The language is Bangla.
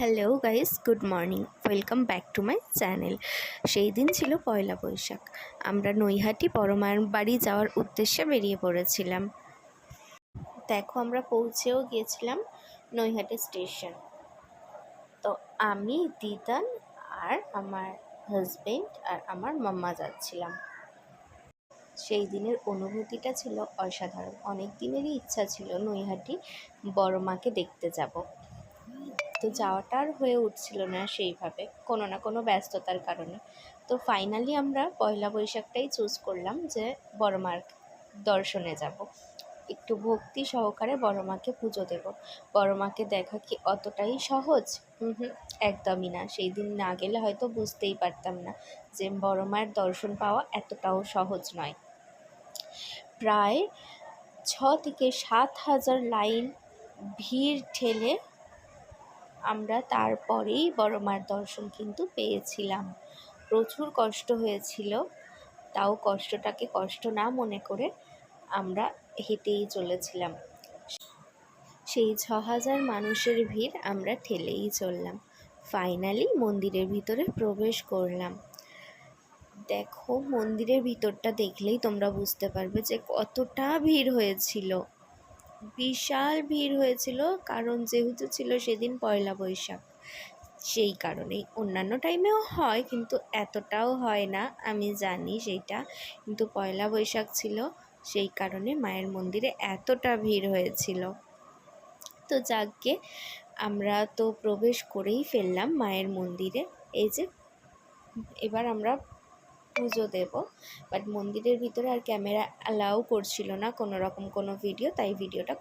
Hello guys, good morning. Welcome back to my channel. সেই দিন ছিল পয়লা বৈশাখ। আমরা নৈহাটি বড়মার বাড়ি যাওয়ার উদ্দেশ্যে বেরিয়ে পড়েছিলাম। দেখো, আমরা পৌঁছেও গিয়েছিলাম নৈহাটি স্টেশন। তো আমি, দিদান আর আমার হাজবেন্ড আর আমার মাম্মা যাচ্ছিলাম। সেই দিনের অনুভূতিটা ছিল অসাধারণ। অনেক দিনেরই ইচ্ছা ছিল নৈহাটি বড়মাকে দেখতে যাব, তো যাওয়াটা আর হয়ে উঠছিল না সেইভাবে, কোনো না কোনো ব্যস্ততার কারণে। তো ফাইনালি আমরা পয়লা বৈশাখটাই চুজ করলাম যে বড়মার দর্শনে যাব, একটু ভক্তি সহকারে বড়মাকে পুজো দেব। বড়মাকে দেখা কি অতটাই সহজ? একদমই না। সেই দিন না গেলে হয়তো বুঝতেই পারতাম না যে বড়মায়ের দর্শন পাওয়া এতটাও সহজ নয়। প্রায় 6,000 থেকে 7,000 লাইন ভিড় ঠেলে আমরা তারপরেই বড়মার দর্শন কিন্তু পেয়েছিলাম। প্রচুর কষ্ট হয়েছিল, তাও কষ্টটাকে কষ্ট না মনে করে আমরা হেঁটেই চলেছিলাম। সেই 6,000 মানুষের ভিড় আমরা ঠেলেই চললাম। ফাইনালি মন্দিরের ভিতরে প্রবেশ করলাম। দেখো, মন্দিরের ভিতরটা দেখলেই তোমরা বুঝতে পারবে যে কতটা ভিড় হয়েছিল। বিশাল ভিড় হয়েছিল, কারণ যেহেতু ছিল সেদিন পয়লা বৈশাখ, সেই কারণেই। অন্যান্য টাইমেও হয়, কিন্তু এতটাও হয় না, আমি জানি সেইটা, কিন্তু পয়লা বৈশাখ ছিল সেই কারণে মায়ের মন্দিরে এতটা ভিড় হয়েছিল। তো যাকগে, আমরা তো প্রবেশ করেই ফেললাম মায়ের মন্দিরে। এই যে এবার আমরা পুজো দেব, বাট মন্দিরের ভিতরে আর ক্যামেরা অ্যালাউ করছিল না কোনো রকম কোনো ভিডিও, তাই ভিডিওটা